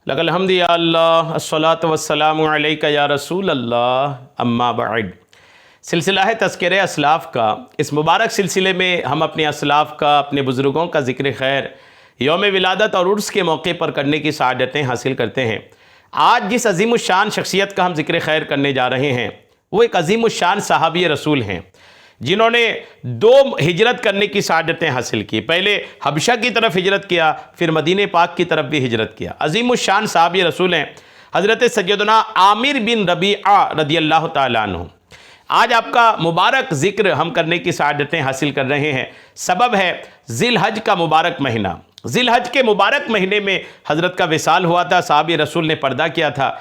لک الحمد یا اللہ الصلاۃ والسلام علیک یا رسول اللہ اما بعد۔ سلسلہ ہے تذکرہ اسلاف کا۔ اس مبارک سلسلے میں ہم اپنے اسلاف کا، اپنے بزرگوں کا ذکر خیر یوم ولادت اور عرس کے موقع پر کرنے کی سعادتیں حاصل کرتے ہیں۔ آج جس عظیم الشان شخصیت کا ہم ذکر خیر کرنے جا رہے ہیں وہ ایک عظیم الشان صحابی رسول ہیں جنہوں نے 2 ہجرت کرنے کی سعادتیں حاصل کی۔ پہلے حبشہ کی طرف ہجرت کیا، پھر مدینہ پاک کی طرف بھی ہجرت کیا۔ عظیم الشان صحابی رسول ہیں حضرت سیدنا عامر بن ربیعہ رضی اللہ تعالیٰ عنہ۔ آج آپ کا مبارک ذکر ہم کرنے کی سعادتیں حاصل کر رہے ہیں۔ سبب ہے ذی الحج کا مبارک مہینہ۔ ذی الحج کے مبارک مہینے میں حضرت کا وصال ہوا تھا، صحابی رسول نے پردہ کیا تھا۔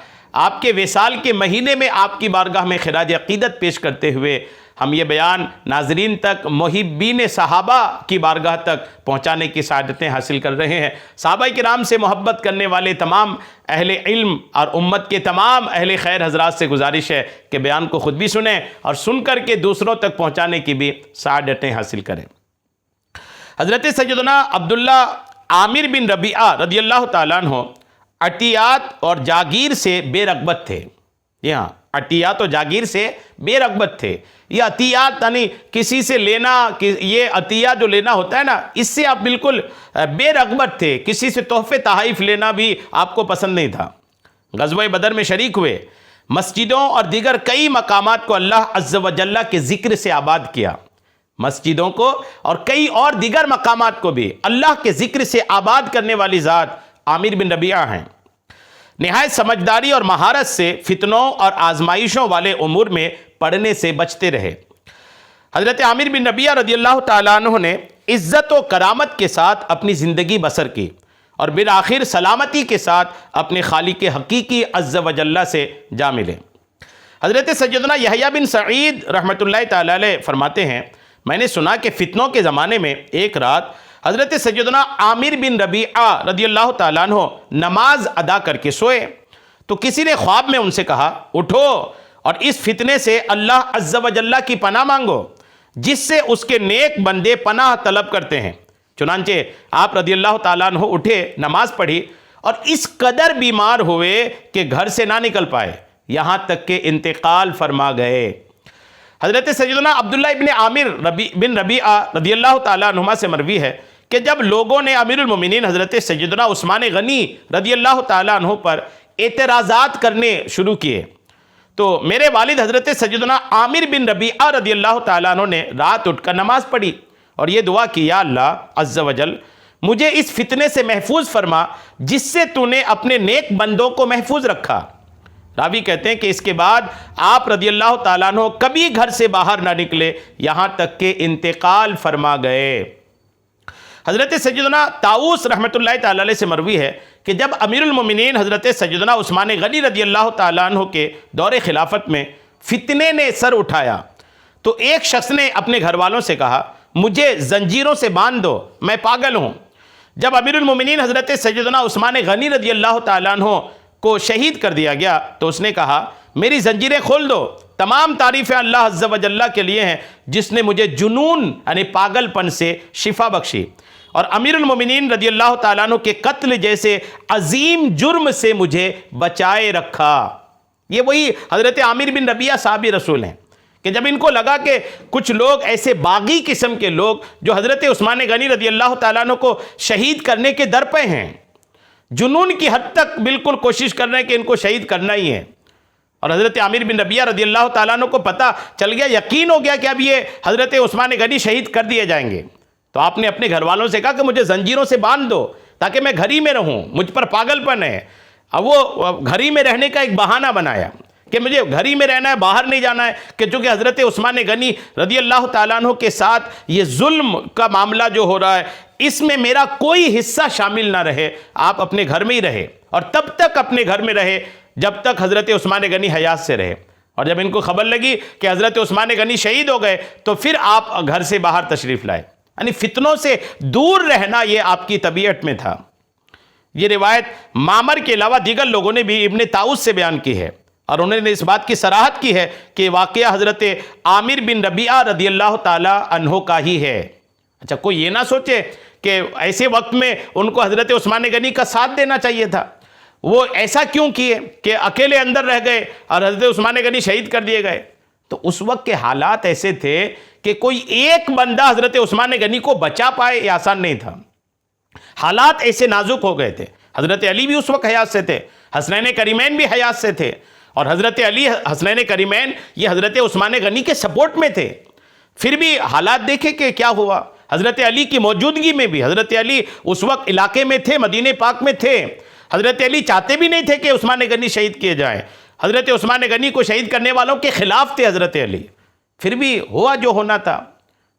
آپ کے وصال کے مہینے میں آپ کی بارگاہ میں خراج عقیدت پیش کرتے ہوئے ہم یہ بیان ناظرین تک، محبین صحابہ کی بارگاہ تک پہنچانے کی سعادتیں حاصل کر رہے ہیں۔ صحابہ کرام سے محبت کرنے والے تمام اہل علم اور امت کے تمام اہل خیر حضرات سے گزارش ہے کہ بیان کو خود بھی سنیں اور سن کر کے دوسروں تک پہنچانے کی بھی سعادتیں حاصل کریں۔ حضرت سیدنا عبداللہ عامر بن ربیعہ رضی اللہ تعالیٰ عنہ عطیات اور جاگیر سے بے رغبت تھے۔ جی ہاں، عطیات اور جاگیر سے بے رغبت تھے۔ یہ عطیات یعنی کسی سے لینا، یہ عطیہ جو لینا ہوتا ہے نا، اس سے آپ بالکل بے رغبت تھے۔ کسی سے تحفے تحائف لینا بھی آپ کو پسند نہیں تھا۔ غزوہ بدر میں شریک ہوئے، مسجدوں اور دیگر کئی مقامات کو اللہ عز و جل کے ذکر سے آباد کیا۔ مسجدوں کو اور کئی اور دیگر مقامات کو بھی اللہ کے ذکر سے آباد کرنے والی ذات عامر بن ربیعہ ہیں۔ نہایت سمجھداری اور مہارت سے فتنوں اور آزمائشوں والے امور میں پڑنے سے بچتے رہے۔ حضرت عامر بن ربیعہ رضی اللہ تعالیٰ عنہ نے عزت و کرامت کے ساتھ اپنی زندگی بسر کی اور بالآخر سلامتی کے ساتھ اپنے خالق حقیقی عز و جل سے جا ملے۔ حضرت سیدنا یحییٰ بن سعید رحمۃ اللہ تعالیٰ علیہ فرماتے ہیں، میں نے سنا کہ فتنوں کے زمانے میں ایک رات حضرت سیدنا عامر بن ربیعہ رضی اللہ تعالیٰ عنہ نماز ادا کر کے سوئے تو کسی نے خواب میں ان سے کہا، اٹھو اور اس فتنے سے اللہ عز و جل کی پناہ مانگو جس سے اس کے نیک بندے پناہ طلب کرتے ہیں۔ چنانچہ آپ رضی اللہ تعالیٰ عنہ اٹھے، نماز پڑھی اور اس قدر بیمار ہوئے کہ گھر سے نہ نکل پائے، یہاں تک کہ انتقال فرما گئے۔ حضرت سیدنا عبداللہ ابن عامر بن ربیعہ رضی اللہ تعالیٰ عنہما سے مروی ہے کہ جب لوگوں نے امیر المومنین حضرت سیدنا عثمان غنی رضی اللہ تعالیٰ عنہ پر اعتراضات کرنے شروع کیے تو میرے والد حضرت سیدنا عامر بن ربیعہ رضی اللہ تعالیٰ عنہ نے رات اٹھ کر نماز پڑھی اور یہ دعا کی، یا اللہ عز و جل مجھے اس فتنے سے محفوظ فرما جس سے تو نے اپنے نیک بندوں کو محفوظ رکھا۔ راوی کہتے ہیں کہ اس کے بعد آپ رضی اللہ تعالیٰ عنہ کبھی گھر سے باہر نہ نکلے یہاں تک کہ انتقال فرما گئے۔ حضرت سیدنا طاؤس رحمۃ اللہ تعالیٰ علیہ سے مروی ہے کہ جب امیر المومنین حضرت سیدنا عثمان غنی رضی اللہ تعالیٰ عنہ کے دور خلافت میں فتنے نے سر اٹھایا تو ایک شخص نے اپنے گھر والوں سے کہا، مجھے زنجیروں سے باندھ دو، میں پاگل ہوں۔ جب امیر المومنین حضرت سیدنا عثمان غنی رضی اللہ تعالیٰ عنہ کو شہید کر دیا گیا تو اس نے کہا، میری زنجیریں کھول دو، تمام تعریفیں اللہ عز و جل کے لیے ہیں جس نے مجھے جنون یعنی پاگل پن سے شفا بخشی اور امیر المومنین رضی اللہ تعالیٰ عنہ کے قتل جیسے عظیم جرم سے مجھے بچائے رکھا۔ یہ وہی حضرت عامر بن ربیعہ صحابی رسول ہیں کہ جب ان کو لگا کہ کچھ لوگ ایسے باغی قسم کے لوگ جو حضرت عثمان غنی رضی اللہ تعالیٰ عنہ کو شہید کرنے کے در پہ ہیں، جنون کی حد تک بالکل کوشش کر رہے ہیں کہ ان کو شہید کرنا ہی ہے، اور حضرت عامر بن ربیعہ رضی اللہ تعالیٰ عنہ کو پتہ چل گیا، یقین ہو گیا کہ اب یہ حضرت عثمان غنی شہید کر دیے جائیں گے، تو آپ نے اپنے گھر والوں سے کہا کہ مجھے زنجیروں سے باندھ دو تاکہ میں گھر ہی میں رہوں، مجھ پر پاگل پن ہے۔ اب وہ گھر ہی میں رہنے کا ایک بہانہ بنایا کہ مجھے گھر ہی میں رہنا ہے، باہر نہیں جانا ہے، کہ چونکہ حضرت عثمان غنی رضی اللہ تعالیٰ عنہ کے ساتھ یہ ظلم کا معاملہ جو ہو رہا ہے اس میں میرا کوئی حصہ شامل نہ رہے، آپ اپنے گھر میں ہی رہے اور تب تک اپنے گھر میں رہے جب تک حضرت عثمان غنی حیات سے رہے، اور جب ان کو خبر لگی کہ حضرت عثمان غنی شہید ہو گئے تو پھر آپ گھر سے باہر تشریف لائے۔ یعنی فتنوں سے دور رہنا یہ آپ کی طبیعت میں تھا۔ یہ روایت معمر کے علاوہ دیگر لوگوں نے بھی ابن طاؤس سے بیان کی ہے اور انہوں نے اس بات کی صراحت کی ہے کہ واقعہ حضرت عامر بن ربیعہ رضی اللہ تعالیٰ عنہ کا ہی ہے۔ اچھا، کوئی یہ نہ سوچے کہ ایسے وقت میں ان کو حضرت عثمان غنی کا ساتھ دینا چاہیے تھا۔ وہ ایسا کیوں کیے کہ اکیلے اندر رہ گئے اور حضرت عثمان غنی شہید کر دیے گئے؟ تو اس وقت کے حالات ایسے تھے کہ کوئی ایک بندہ حضرت عثمان غنی کو بچا پائے یہ آسان نہیں تھا. حالات ایسے نازک ہو گئے تھے. حضرت علی بھی اس وقت حیات سے تھے, حسنین کریمین بھی حیات سے تھے, اور حضرت علی حسنین کریمین یہ حضرت عثمان غنی کے سپورٹ میں تھے. پھر بھی حالات دیکھے کہ کیا ہوا. حضرت علی کی موجودگی میں بھی, حضرت علی اس وقت علاقے میں تھے, مدینہ پاک میں تھے. حضرت علی چاہتے بھی نہیں تھے کہ عثمان غنی شہید کیے جائیں. حضرت عثمان غنی کو شہید کرنے والوں کے خلاف تھے حضرت علی. پھر بھی ہوا جو ہونا تھا.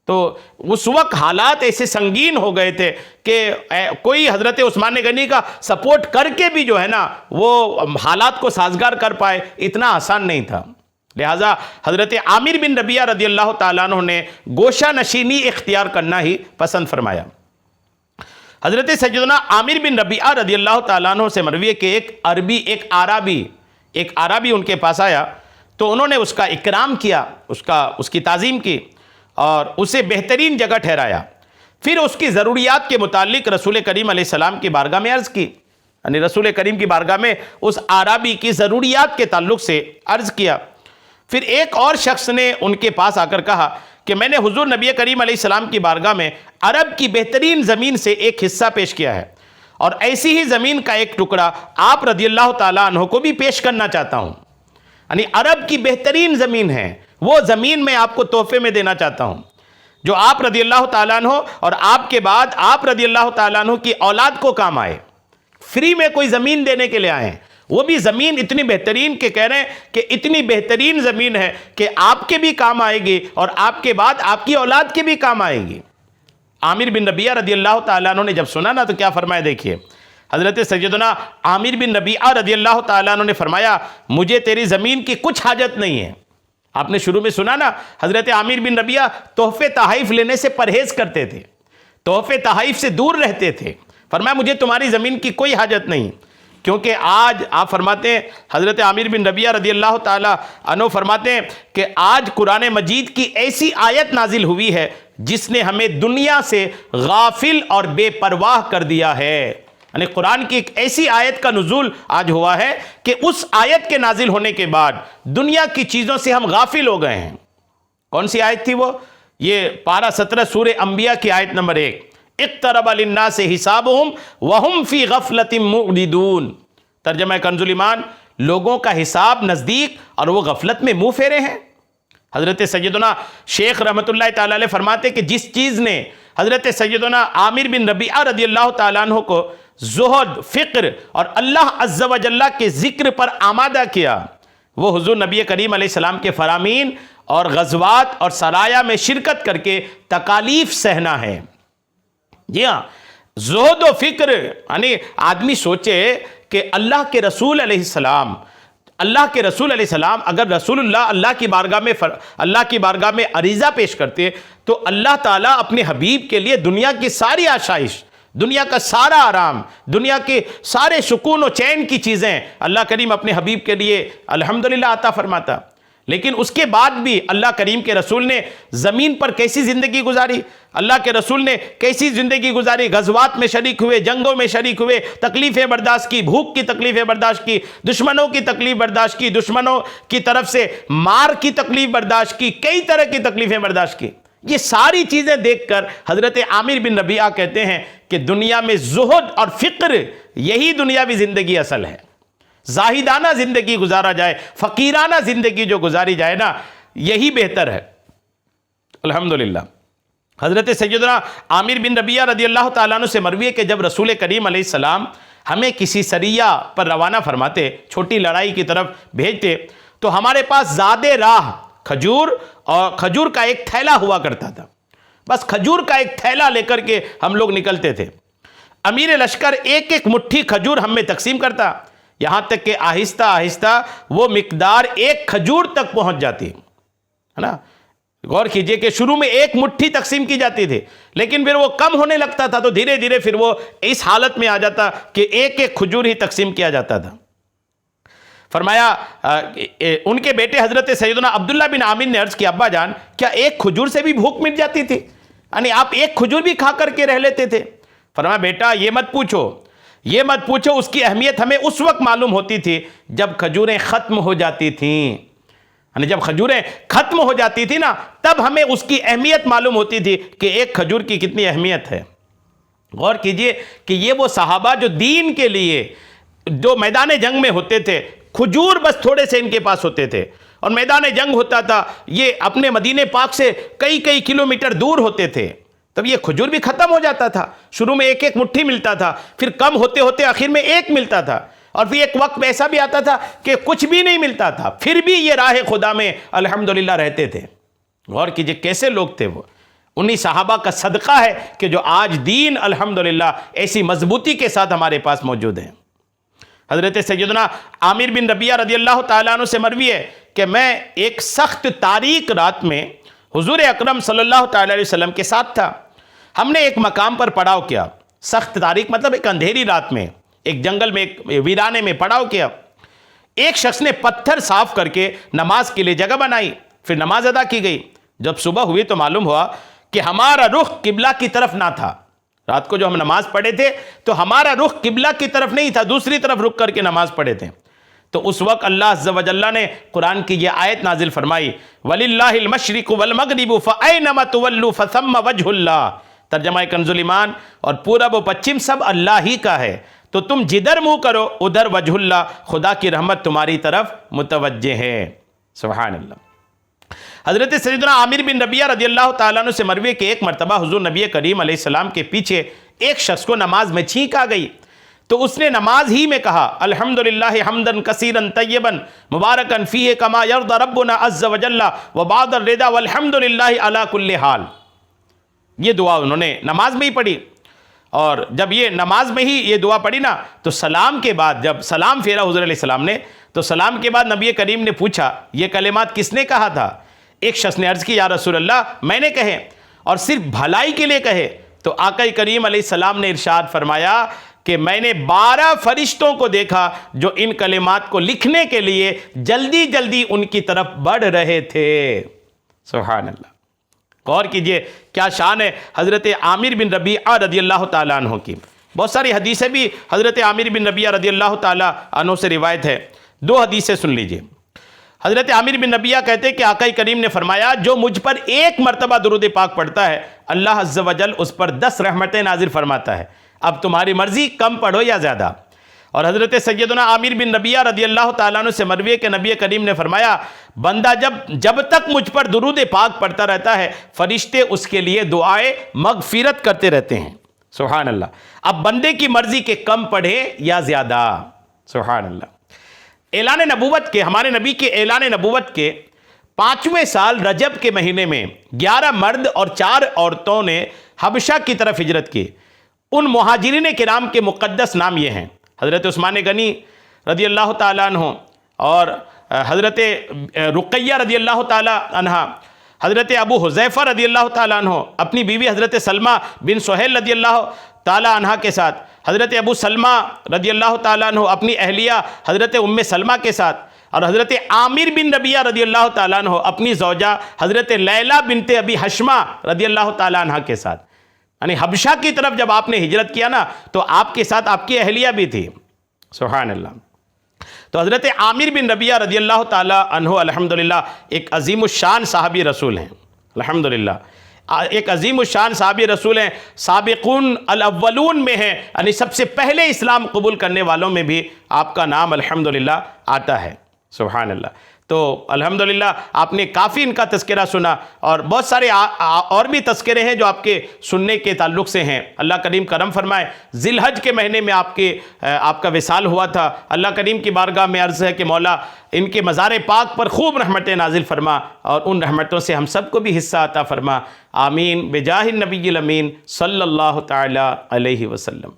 تو اس وقت حالات ایسے سنگین ہو گئے تھے کہ کوئی حضرت عثمان غنی کا سپورٹ کر کے بھی جو ہے نا وہ حالات کو سازگار کر پائے, اتنا آسان نہیں تھا. لہٰذا حضرت عامر بن ربیعہ رضی اللہ تعالیٰ عنہ نے گوشہ نشینی اختیار کرنا ہی پسند فرمایا. حضرت سیدنا عامر بن ربیعہ رضی اللہ تعالیٰ عنہ سے مروی ہے کہ ایک عربی ان کے پاس آیا تو انہوں نے اس کا اکرام کیا, اس کی تعظیم کی اور اسے بہترین جگہ ٹھہرایا. پھر اس کی ضروریات کے متعلق رسول کریم علیہ السلام کی بارگاہ میں عرض کی, یعنی رسول کریم کی بارگاہ میں اس عربی کی ضروریات کے تعلق سے عرض کیا. پھر ایک اور شخص نے ان کے پاس آ کر کہا کہ میں نے حضور نبی کریم علیہ السلام کی بارگاہ میں عرب کی بہترین زمین سے ایک حصہ پیش کیا ہے, اور ایسی ہی زمین کا ایک ٹکڑا آپ رضی اللہ تعالیٰ عنہ کو بھی پیش کرنا چاہتا ہوں. یعنی عرب کی بہترین زمین ہے, وہ زمین میں آپ کو تحفے میں دینا چاہتا ہوں, جو آپ رضی اللہ تعالیٰ عنہ اور آپ کے بعد آپ رضی اللہ تعالیٰ عنہ کی اولاد کو کام آئے. فری میں کوئی زمین دینے کے لیے آئے ہیں, وہ بھی زمین اتنی بہترین کہ کہہ رہے ہیں کہ اتنی بہترین زمین ہے کہ آپ کے بھی کام آئے گی اور آپ کے بعد آپ کی اولاد کے بھی کام آئے گی. عامر بن ربیعہ رضی اللہ تعالیٰ عنہ نے جب سنا نا تو کیا فرمایا دیکھیے. حضرت سیدنا عامر بن ربیعہ رضی اللہ تعالیٰ عنہ نے فرمایا مجھے تیری زمین کی کچھ حاجت نہیں ہے. آپ نے شروع میں سنا نا حضرت عامر بن ربیعہ تحفے تحائف لینے سے پرہیز کرتے تھے, تحفے تحائف سے دور رہتے تھے. فرمایا مجھے تمہاری زمین کی کوئی حاجت نہیں, کیونکہ آج آپ فرماتے ہیں حضرت عامر بن ربیعہ رضی اللہ تعالیٰ عنہ فرماتے ہیں کہ آج قرآن مجید کی ایسی آیت نازل ہوئی ہے جس نے ہمیں دنیا سے غافل اور بے پرواہ کر دیا ہے. یعنی قرآن کی ایک ایسی آیت کا نزول آج ہوا ہے کہ اس آیت کے نازل ہونے کے بعد دنیا کی چیزوں سے ہم غافل ہو گئے ہیں. کون سی آیت تھی وہ؟ یہ پارہ 17 سورہ انبیاء کی آیت نمبر 1, اقترب للناس حسابهم وهم فی غفلۃ معرضون. ترجمہ کنز الایمان, لوگوں کا حساب نزدیک اور وہ غفلت میں منہ پھیرے ہیں. حضرت سیدنا شیخ رحمۃ اللہ تعالی علیہ فرماتے کہ جس چیز نے حضرت سیدنا عامر بن ربیعہ رضی اللہ تعالیٰ عنہ کو زہد, فقر اور اللہ عز و جل کے ذکر پر آمادہ کیا, وہ حضور نبی کریم علیہ السلام کے فرامین اور غزوات اور سرایا میں شرکت کر کے تکالیف سہنا ہے. جی ہاں, زہد و فکر, یعنی آدمی سوچے کہ اللہ کے رسول علیہ السلام اگر رسول اللہ کی بارگاہ میں عریضہ پیش کرتے تو اللہ تعالیٰ اپنے حبیب کے لیے دنیا کی ساری آشائش, دنیا کا سارا آرام, دنیا کے سارے سکون و چین کی چیزیں اللہ کریم اپنے حبیب کے لیے الحمدللہ عطا فرماتا. لیکن اس کے بعد بھی اللہ کریم کے رسول نے زمین پر کیسی زندگی گزاری, اللہ کے رسول نے کیسی زندگی گزاری, غزوات میں شریک ہوئے, جنگوں میں شریک ہوئے, تکلیفیں برداشت کی, بھوک کی تکلیفیں برداشت کی, دشمنوں کی تکلیف برداشت کی, دشمنوں کی طرف سے مار کی تکلیف برداشت کی, کئی طرح کی تکلیفیں برداشت کی. یہ ساری چیزیں دیکھ کر حضرت عامر بن ربیعہ کہتے ہیں کہ دنیا میں زہد اور فقر, یہی دنیاوی زندگی اصل ہے. زاہدانہ زندگی گزارا جائے, فقیرانہ زندگی جو گزاری جائے نا, یہی بہتر ہے. الحمدللہ. حضرت سیدنا عامر بن ربیعہ رضی اللہ تعالیٰ عنہ سے مروی ہے کہ جب رسول کریم علیہ السلام ہمیں کسی سریہ پر روانہ فرماتے, چھوٹی لڑائی کی طرف بھیجتے, تو ہمارے پاس زادِ راہ کھجور کا ایک تھیلا ہوا کرتا تھا. بس کھجور کا ایک تھیلا لے کر کے ہم لوگ نکلتے تھے. امیر لشکر ایک ایک مٹھی کھجور ہم میں تقسیم کرتا, یہاں تک کہ آہستہ آہستہ وہ مقدار ایک کھجور تک پہنچ جاتی ہے نا. غور کیجئے کہ شروع میں ایک مٹھی تقسیم کی جاتی تھی, لیکن پھر وہ کم ہونے لگتا تھا تو دھیرے دھیرے پھر وہ اس حالت میں آ جاتا کہ ایک ایک کھجور ہی تقسیم کیا جاتا تھا. فرمایا ان کے بیٹے حضرت سیدنا عبداللہ بن عامر نے عرض کیا, ابا جان کیا ایک کھجور سے بھی بھوک مٹ جاتی تھی؟ یعنی آپ ایک کھجور بھی کھا کر کے رہ لیتے تھے؟ فرمایا بیٹا یہ مت پوچھو, یہ مت پوچھو اس کی اہمیت ہمیں اس وقت معلوم ہوتی تھی جب کھجوریں ختم ہو جاتی تھیں، یعنی جب کھجوریں ختم ہو جاتی تھی نا تب ہمیں اس کی اہمیت معلوم ہوتی تھی کہ ایک کھجور کی کتنی اہمیت ہے۔ غور کیجئے کہ یہ وہ صحابہ جو دین کے لیے جو میدان جنگ میں ہوتے تھے، کھجور بس تھوڑے سے ان کے پاس ہوتے تھے، اور میدان جنگ ہوتا تھا یہ اپنے مدینے پاک سے کئی کلومیٹر دور ہوتے تھے، تب یہ کھجور بھی ختم ہو جاتا تھا۔ شروع میں ایک مٹھی ملتا تھا، پھر کم ہوتے ہوتے آخر میں ایک ملتا تھا، اور پھر ایک وقت ایسا بھی آتا تھا کہ کچھ بھی نہیں ملتا تھا، پھر بھی یہ راہ خدا میں الحمدللہ رہتے تھے۔ غور کیجئے کیسے لوگ تھے وہ، انہی صحابہ کا صدقہ ہے کہ جو آج دین الحمدللہ ایسی مضبوطی کے ساتھ ہمارے پاس موجود ہے۔ حضرت سیدنا عامر بن ربیعہ رضی اللہ تعالیٰ عنہ سے مروی ہے کہ میں ایک سخت تاریک رات میں حضور اکرم صلی اللہ تعالیٰ علیہ وسلم کے ساتھ تھا۔ ہم نے ایک مقام پر پڑاؤ کیا، سخت تاریک مطلب ایک اندھیری رات میں، ایک جنگل میں، ایک ویرانے میں پڑاؤ کیا۔ ایک شخص نے پتھر صاف کر کے نماز کے لیے جگہ بنائی، پھر نماز ادا کی گئی۔ جب صبح ہوئی تو معلوم ہوا کہ ہمارا رخ قبلہ کی طرف نہ تھا۔ رات کو جو ہم نماز پڑھے تھے تو ہمارا رخ قبلہ کی طرف نہیں تھا، دوسری طرف رخ کر کے نماز پڑھے تھے۔ تو اس وقت اللہ عز و جل نے قرآن کی یہ آیت نازل فرمائی، وَلِلَّهِ الْمَشْرِقُ وَالْمَغْرِبُ فَأَيْنَمَا تُوَلُّوا فَثَمَّ وَجْهُ اللَّهِ۔ ترجمہ کنز الایمان، اور پورب و پچھم سب اللہ ہی کا ہے، تو تم جدھر منہ کرو ادھر وجہ اللہ، خدا کی رحمت تمہاری طرف متوجہ ہے۔ سبحان اللہ۔ حضرت سیدنا عامر بن ربیعہ رضی اللہ تعالیٰ عنہ سے مروی کہ ایک مرتبہ حضور نبی کریم علیہ السلام کے پیچھے ایک شخص کو نماز میں چھینک آ گئی، تو اس نے نماز ہی میں کہا الحمدللہ حمدن کثیرا طیبا مبارکا فیہ کما یرضی ربنا عز وجل وبعد الرضا والحمدللہ علی کل حال۔ یہ دعا انہوں نے نماز میں ہی پڑھی، اور جب یہ نماز میں ہی یہ دعا پڑھی نا تو سلام کے بعد جب سلام پھیرا حضور علیہ السلام نے، تو سلام کے بعد نبی کریم نے پوچھا یہ کلمات کس نے کہا تھا؟ ایک شخص نے عرض کی یا رسول اللہ میں نے کہے، اور صرف بھلائی کے لیے کہے۔ تو آقا کریم علیہ السلام نے ارشاد فرمایا کہ میں نے 12 فرشتوں کو دیکھا جو ان کلمات کو لکھنے کے لیے جلدی جلدی ان کی طرف بڑھ رہے تھے۔ سبحان اللہ۔ غور کیجئے کیا شان ہے حضرت عامر بن ربیعہ رضی اللہ تعالیٰ عنہ کی۔ بہت ساری حدیثیں بھی حضرت عامر بن ربیعہ رضی اللہ تعالیٰ عنہ سے روایت ہے، 2 حدیثیں سن لیجئے۔ حضرت عامر بن ربیعہ کہتے ہیں کہ آقا کریم نے فرمایا جو مجھ پر ایک مرتبہ درود پاک پڑھتا ہے اللہ عز و جل اس پر 10 رحمتیں نازل فرماتا ہے، اب تمہاری مرضی کم پڑھو یا زیادہ۔ اور حضرت سیدنا عامر بن ربیعہ رضی اللہ تعالیٰ عنہ سے مروی ہے کہ نبی کریم نے فرمایا بندہ جب تک مجھ پر درود پاک پڑھتا رہتا ہے فرشتے اس کے لیے دعائے مغفرت کرتے رہتے ہیں۔ سبحان اللہ۔ اب بندے کی مرضی کہ کم پڑھے یا زیادہ۔ سبحان اللہ۔ اعلان نبوت کے، ہمارے نبی کے اعلان نبوت کے 5ویں سال رجب کے مہینے میں 11 مرد اور 4 عورتوں نے حبشہ کی طرف ہجرت کی۔ ان مہاجرین کرام کے مقدس نام یہ ہیں: حضرت عثمان غنی رضی اللہ تعالیٰ عنہ، اور حضرت رقیہ رضی اللہ تعالیٰ عنہ، حضرت ابو حذیفہ رضی اللہ تعالیٰ عنہ اپنی بیوی حضرت سلمہ بن سہیل رضی اللہ تعالیٰ عنہ کے ساتھ، حضرت ابو سلمہ رضی اللہ تعالیٰ عنہ اپنی اہلیہ حضرت ام سلمہ کے ساتھ، اور حضرت عامر بن ربیعہ رضی اللہ تعالیٰ عنہ اپنی زوجہ حضرت لیلہ بنت ابی حشمہ رضی اللہ تعالیٰ عنہ کے ساتھ۔ یعنی حبشہ کی طرف جب آپ نے ہجرت کیا نا تو آپ کے ساتھ آپ کی اہلیہ بھی تھی۔ سبحان اللہ۔ تو حضرت عامر بن ربیعہ رضی اللہ تعالیٰ عنہ الحمدللہ ایک عظیم الشان صحابی رسول ہیں، الحمدللہ ایک عظیم الشان صحابی رسول ہیں، سابقون الاولون میں ہیں، یعنی سب سے پہلے اسلام قبول کرنے والوں میں بھی آپ کا نام الحمدللہ آتا ہے۔ سبحان اللہ۔ تو الحمدللہ آپ نے کافی ان کا تذکرہ سنا، اور بہت سارے اور بھی تذکرے ہیں جو آپ کے سننے کے تعلق سے ہیں۔ اللہ کریم کرم فرمائے، ذی الحج کے مہینے میں آپ کا وصال ہوا تھا۔ اللہ کریم کی بارگاہ میں عرض ہے کہ مولا ان کے مزار پاک پر خوب رحمتیں نازل فرما، اور ان رحمتوں سے ہم سب کو بھی حصہ عطا فرما۔ آمین بجاہ النبی الامین صلی اللہ تعالی علیہ وسلم۔